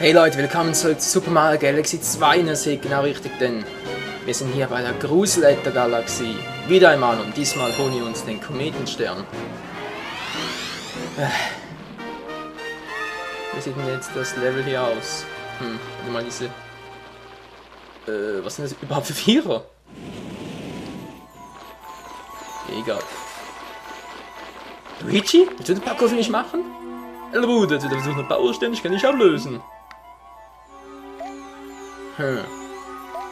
Hey Leute, willkommen zurück zu Super Mario Galaxy 2, ihr seht genau richtig, denn wir sind hier bei der Gruselleiter-Galaxie. Wieder einmal und diesmal holen wir uns den Kometenstern. Wie sieht denn jetzt das Level hier aus? Warte mal diese... was sind das überhaupt für Vierer? Egal. Luigi? Willst du den Parkour nicht machen? El Bruder, du versuchst eine Baustelle, ich kann nicht ablösen.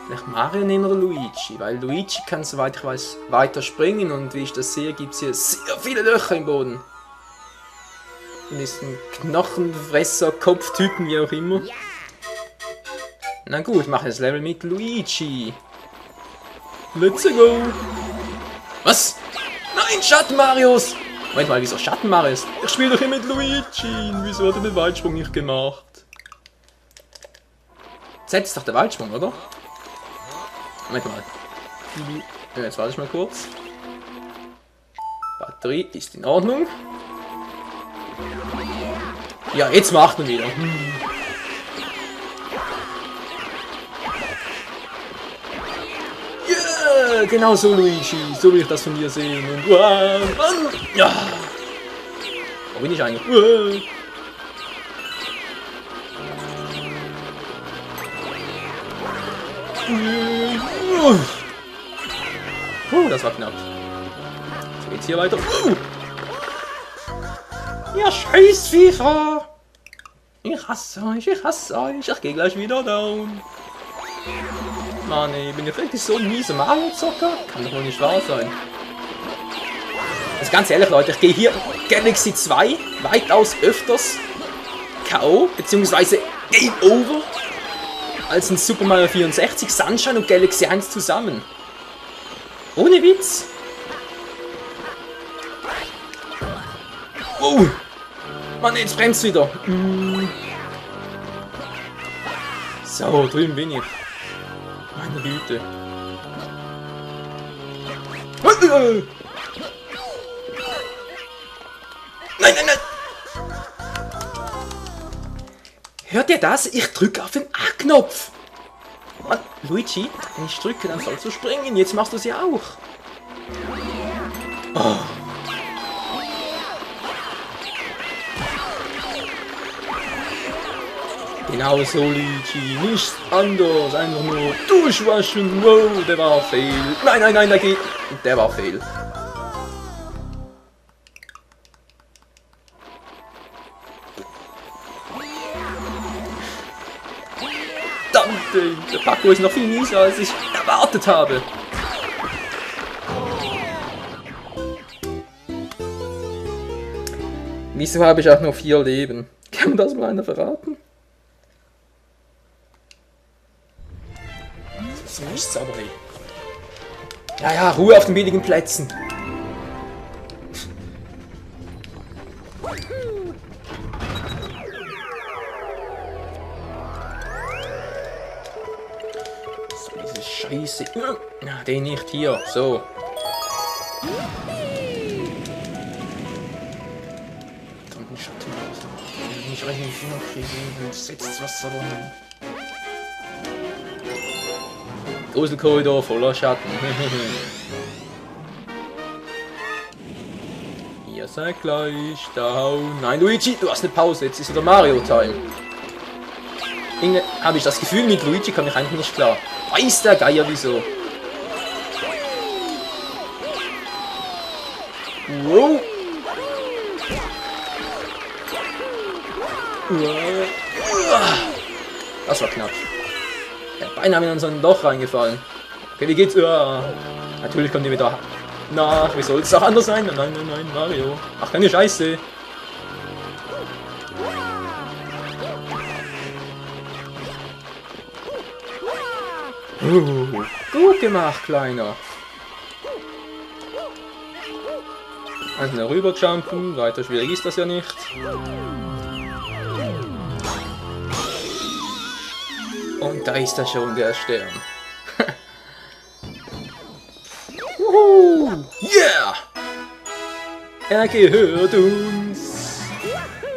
Vielleicht Mario nehmen oder Luigi, weil Luigi kann, soweit ich weiß, weiter springen und wie ich das sehe, gibt es hier sehr viele Löcher im Boden. In diesen Knochenfresser, Kopftypen, wie auch immer. Na gut, mache das Level mit Luigi. Let's go! Was? Nein, Schatten-Marios! Moment mal, wieso Schatten-Marios? Ich spiele doch hier mit Luigi. Wieso hat er den Weitsprung nicht gemacht? Z ist doch der Weitsprung, oder? Moment mal. Jetzt warte ich mal kurz. Batterie ist in Ordnung. Ja, jetzt macht er wieder. Yeah, genau so, Luigi. So will ich das von dir sehen. Und Mann. Ja. Wo bin ich eigentlich? Das war knapp. So geht's hier weiter. Ja, scheiß FIFA! Ich hasse euch, ich gehe gleich wieder down. Mann, ey, bin ich wirklich so ein mieser Mario-Zocker? Kann doch wohl nicht wahr sein. Also ganz ehrlich, Leute, ich gehe hier Galaxy 2 weitaus öfters K.O. bzw. Game Over als in Super Mario 64, Sunshine und Galaxy 1 zusammen. Ohne Witz. Oh! Mann, jetzt bremst wieder. So, drüben bin ich. Meine Güte. Nein, nein, nein! Hört ihr das? Ich drücke auf den A-Knopf. Mann, Luigi, wenn ich drücke, dann sollst du springen. Jetzt machst du sie auch. Oh. Genau so, Luigi. Nichts anderes. Einfach nur durchwaschen. Wow, der war fail. Nein, nein, nein, der war fail. Der Parkour ist noch viel mieser, als ich erwartet habe. Wieso habe ich auch nur 4 Leben? Kann mir das mal einer verraten? Das ist nichts, aber ey. Ja, Ruhe auf den billigen Plätzen. Scheiße. Den nicht hier. So. Kommt ein Schatten raus. Nicht recht noch kriegen. Setzt Wasser rein. Gruselkorridor voller Schatten. Ihr seid gleich down. Nein, Luigi, du hast eine Pause. Jetzt ist wieder Mario-Time. Irgendwie habe ich das Gefühl, mit Luigi komme ich eigentlich nicht klar. Weiß der Geier wieso. Wow. Das war knapp. Ja, beinahe in so ein Loch reingefallen. Okay, wie geht's? Ja. Natürlich kommt ihr wieder nach. Wie soll es auch anders sein? Nein, Mario. Ach, keine Scheiße. Gut gemacht, Kleiner. Also rüber jumpen, weiter schwierig ist das ja nicht. Und da ist er schon, der Stern. Yeah! Er gehört uns.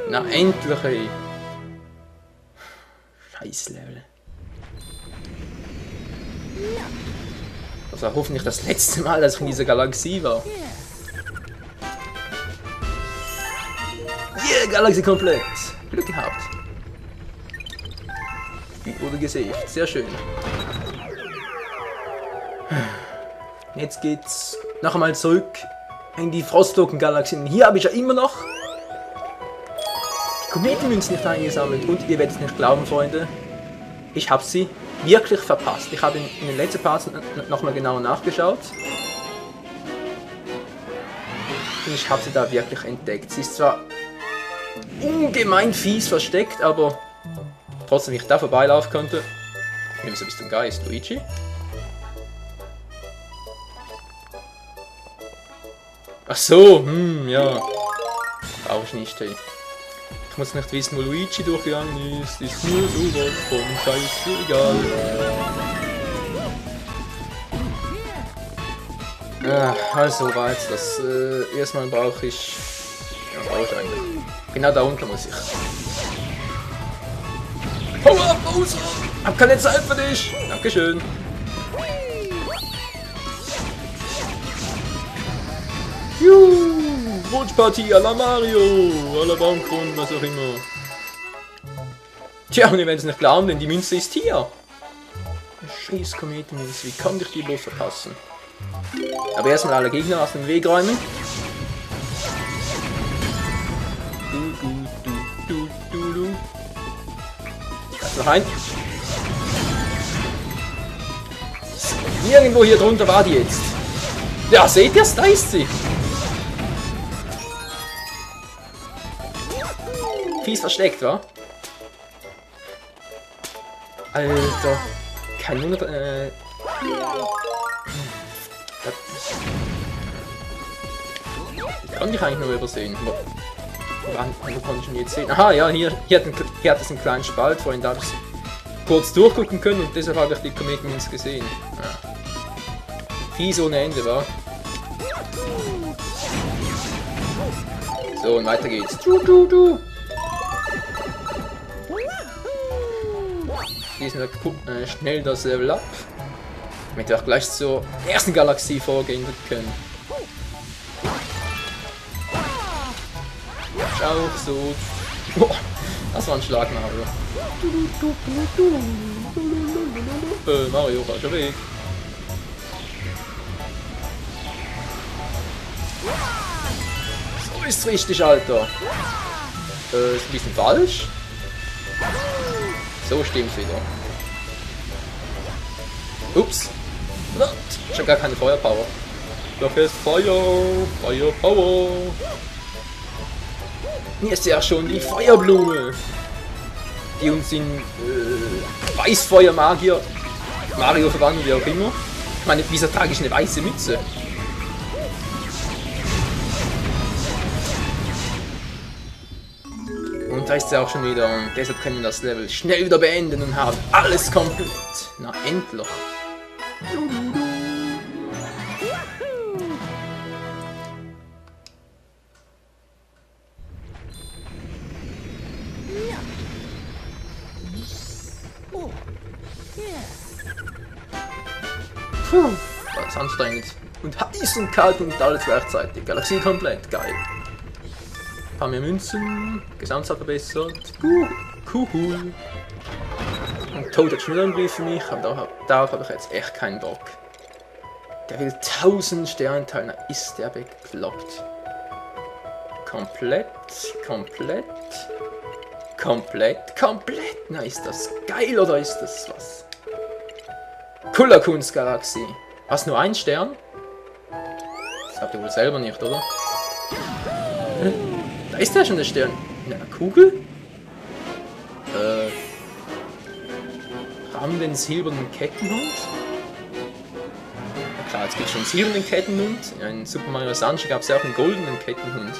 Na endlich, ey. Scheiß Level. Das war hoffentlich das letzte Mal, dass ich in dieser Galaxie war. Yeah, Galaxie komplett. Glück gehabt. Wurde gesaved. Sehr schön. Jetzt geht's noch einmal zurück in die Frostlocken-Galaxien. Hier habe ich ja immer noch die Kometenmünzen nicht eingesammelt. Und ihr werdet es nicht glauben, Freunde. Ich habe sie wirklich verpasst. Ich habe in den letzten Parts nochmal genauer nachgeschaut. Und ich habe sie da wirklich entdeckt. Sie ist zwar ungemein fies versteckt, aber trotzdem, wenn ich da vorbeilaufen konnte. Wieso bist du ein Geist, Luigi? Ach so, ja. Brauche ich nicht, hey. Ich muss nicht wissen, wo Luigi durchgegangen ist. Ist mir sowas von scheißegal. Also weit. Das erstmal brauche ich. Was brauche ich eigentlich? Genau da unten muss ich. Hau ab, Bowser! Hab keine Zeit für dich! Dankeschön. Juhu! Rutschpartie à la Mario! À la Baumkrone, was auch immer. Tja, und ihr werdet es nicht glauben, denn die Münze ist hier. Scheiß Kometenmünze, wie kann ich die bloß verpassen? Aber erstmal alle Gegner aus dem Weg räumen. Noch ein. Irgendwo hier drunter war die jetzt. Ja, seht ihr es? Da ist sie. Fies versteckt, wa? Alter. Kein Wunder. Ich kann dich eigentlich nur übersehen. Wo konnte ich ihn jetzt sehen? Aha, ja, hier hat es einen kleinen Spalt. Vorhin da habe ich kurz durchgucken können und deshalb habe ich die Kometenmünze gesehen. Ja. Fies ohne Ende, wa? So, und weiter geht's. Schließen wir schnell das Level ab, damit wir auch gleich zur ersten Galaxie vorgehen können. Auch so. Boah, das war ein Schlag, Mario. Mario, falscher Weg. So ist richtig, Alter. Ist ein bisschen falsch. So stimmt's wieder. Ups. Ich habe gar keine Feuerpower. Doch ist Feuerpower. Hier ist ja schon die Feuerblume, die uns in Weißfeuermagier Mario verwandelt, wie auch immer. Ich meine, wieso trage ich eine weiße Mütze? Und da ist er auch schon wieder und deshalb können wir das Level schnell wieder beenden und haben alles komplett. Na, endlich. Puh, das ist anstrengend. Und heiß und kalt und alles gleichzeitig. Galaxie komplett, geil. Ein paar mehr Münzen, Gesamtzahl verbessert. Cool. Und Toad hat schon wieder einen Brief für mich, aber darauf habe ich jetzt echt keinen Bock. Der will 1000 Sterne teilen, ist der bekloppt. Komplett. Na, ist das geil oder ist das was? Cooler Kunstgalaxie. Hast nur einen Stern? Das habt ihr wohl selber nicht, oder? Da ist ja schon der Stern. In einer Kugel? Haben wir den silbernen Kettenhund? Na klar, jetzt gibt es schon einen silbernen Kettenhund. In Super Mario Sunshine gab es ja auch einen goldenen Kettenhund.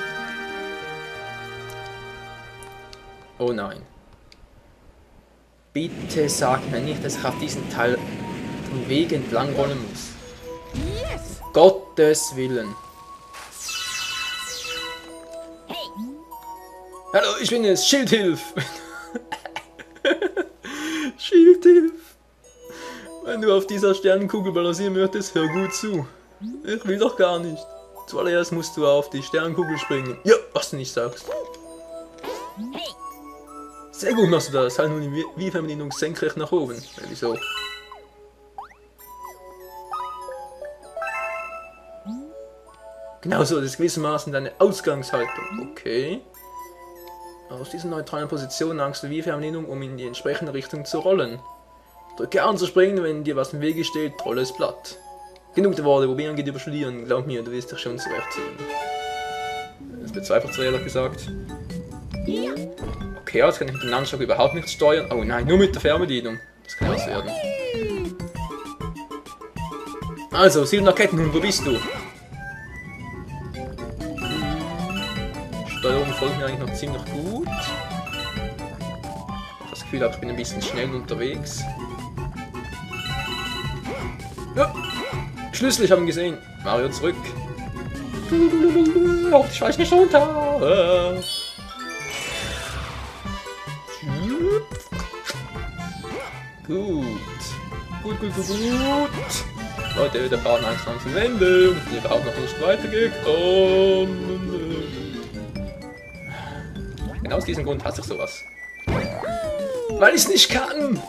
Oh nein. Bitte sag mir nicht, dass ich auf diesen Teil den Weg entlang rollen muss. Yes. Gottes Willen. Hey. Hallo, ich bin es, Schildhilf. Wenn du auf dieser Sternenkugel balancieren möchtest, hör gut zu. Ich will doch gar nicht. Zuallererst musst du auf die Sternenkugel springen. Ja, was du nicht sagst. Sehr gut machst du das. Halt nun die Wii-Fernbedienung senkrecht nach oben. Wieso? Genau so, das ist gewissermaßen deine Ausgangshaltung. Okay. Aus dieser neutralen Position langst du Wii-Fernbedienung, um in die entsprechende Richtung zu rollen. Drücke an zu springen, wenn dir was im Wege steht, rolle es platt. Genug der Worte, probieren geht über Studieren. Glaub mir, du wirst dich schon zurechtziehen. Das bezweifelt zwar ehrlich gesagt. Okay, jetzt kann ich mit dem Nunchuck überhaupt nichts steuern. Oh nein, nur mit der Fernbedienung. Das kann was werden. Also, silberner Kettenhund, wo bist du? Steuerung folgt mir eigentlich noch ziemlich gut. Ich habe das Gefühl, ich bin ein bisschen schnell unterwegs. Ja, Schlüssel, ich habe ihn gesehen. Mario zurück. Auf die Schweiß nicht runter. Gut. Leute, der Faden langsam zum Ende und wir überhaupt noch nicht weitergekommen. Genau aus diesem Grund hasse ich sowas. Weil ich es nicht kann!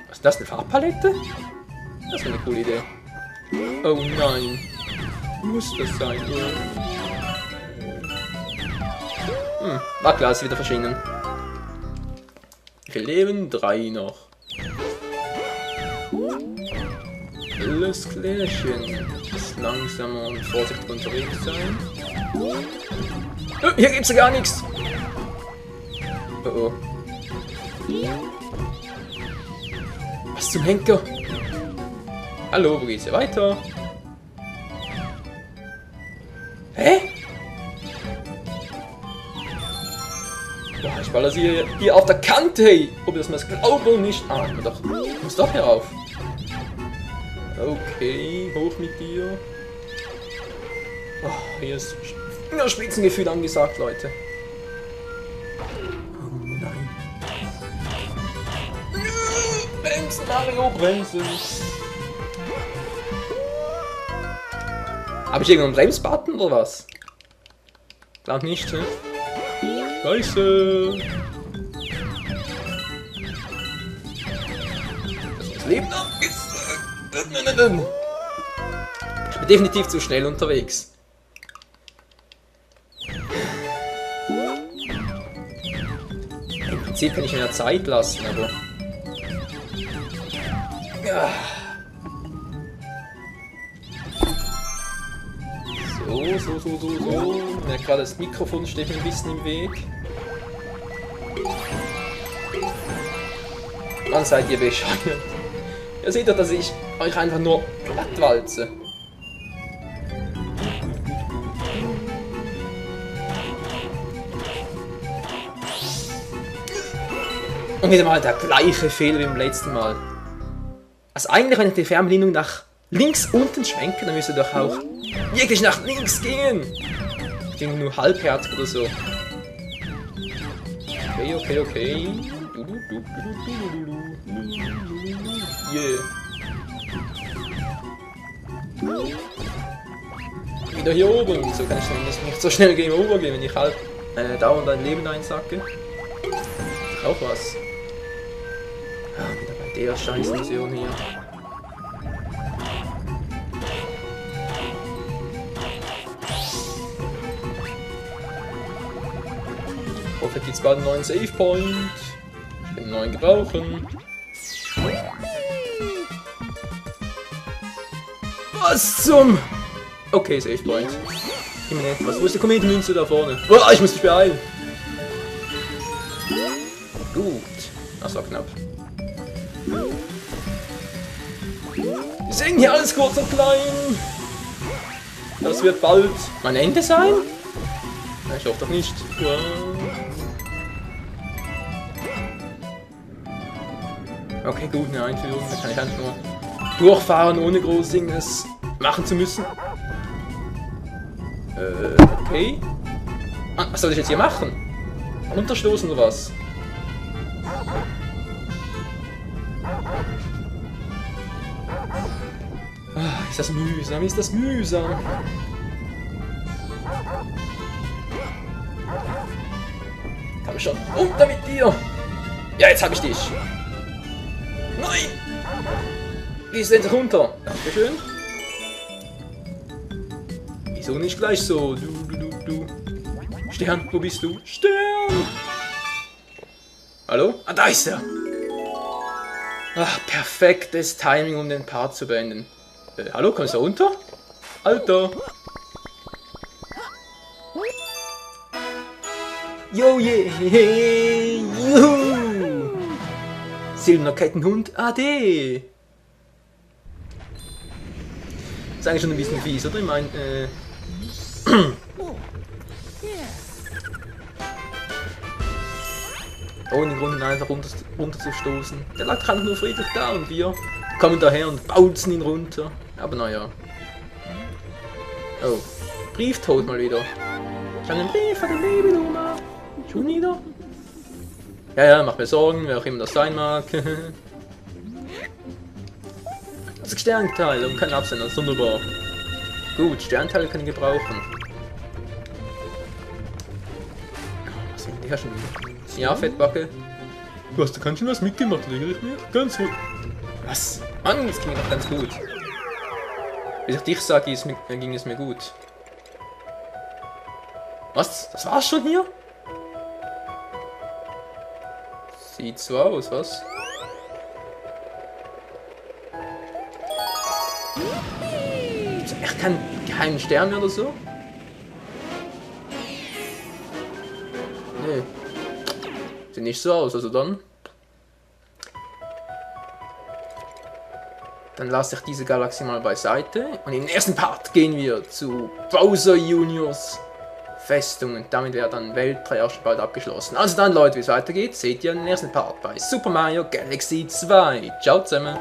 Was ist das, eine Farbpalette? Das ist eine coole Idee. Oh nein. Muss das sein? War klar, ist wieder verschieden. Wie viel Leben? 3 noch. Alles klärchen. Ist langsamer und vorsichtig unterwegs sein. Hier gibt's ja gar nichts. Oh oh. Was zum Henker? Hallo, wo geht's hier weiter? Hä? Boah, ich balanciere hier auf der Kante, hey! Ob ihr das mal glaubt oder nicht? Ah, ich muss doch hier rauf. Okay, hoch mit dir. Oh, hier ist nur Spitzengefühl angesagt, Leute. Oh nein. Bremsen, Mario, bremsen. Habe ich irgendeinen Bremsbutton oder was? Glaub nicht, ne? Scheiße. Das Leben noch ist. Ich bin definitiv zu schnell unterwegs. Im Prinzip kann ich mir ja Zeit lassen, aber... Ja. So. Ich merke gerade, das Mikrofon steht mir ein bisschen im Weg. Wann seid ihr bescheuert? Ihr seht doch, dass ich euch einfach nur glatt walze. Und wieder mal der gleiche Fehler wie beim letzten Mal. Also eigentlich, wenn ich die Fernbedienung nach links unten schwenke, dann müsste doch auch wirklich nach links gehen. Ich denke nur halbherzig oder so. Okay. Yeah. Wieder hier oben. So kann ich zumindest nicht so schnell Game Over gehen, wenn ich halt dauernd ein Leben einsacke. Auch was. Ah, wieder bei der scheiß Mission hier. Ich hoffe, gibt's bald einen neuen Save Point. Ich will einen neuen gebrauchen. Was zum... Okay, Save Point. Gib mir etwas. Wo ist die Kometenmünze da vorne? Oh, ich muss mich beeilen. Gut. Das war knapp. Wir sehen hier alles kurz und klein. Das wird bald mein Ende sein? Na, ich hoffe doch nicht. Okay, gut, eine Einführung. Da kann ich einfach nur durchfahren, ohne groß Dinges machen zu müssen. Okay. Ah, was soll ich jetzt hier machen? Unterstoßen oder was? Ah, ist das mühsam, ist das mühsam. Komm schon, runter mit dir! Ja, jetzt hab ich dich! Nein! Gehst endlich runter! Dankeschön. Wieso nicht gleich so? Du. Stern, wo bist du? Stern! Hallo? Ah, da ist er! Ach, perfektes Timing, um den Part zu beenden. Hallo, kommst du runter? Alter! Jo, yeah! Juhu! Silberner Kettenhund AD! Ist eigentlich schon ein bisschen fies, oder? Ich meine, ohne Grund einfach runterzustoßen. Der lag einfach nur friedlich da und wir kommen daher und bautzen ihn runter. Aber naja. Oh, Brieftod mal wieder. Ich habe einen Brief von der Babyluma. Schon wieder? Ja, mach mir Sorgen, wer auch immer das sein mag. Das Sternteil und kein Absender, das ist wunderbar. Gut, Sternteile kann ich gebrauchen. Was will der schon wieder? Ja, Fettbacke. Du hast ganz schön was mitgemacht, lege ich mir. Ganz gut. Was? Mann, das ging doch ganz gut. Wenn ich dich sage, ging es mir gut. Was? Das war's schon hier? Sieht so aus, was? Gibt's echt keinen geheimen Stern mehr oder so? Nee. Sieht nicht so aus, also dann. Dann lasse ich diese Galaxie mal beiseite. Und im ersten Part gehen wir zu Bowser Juniors Festung. Und damit wäre dann Welt 3 auch schon bald abgeschlossen. Also dann, Leute, wie es weitergeht, seht ihr im nächsten Part bei Super Mario Galaxy 2. Ciao zusammen.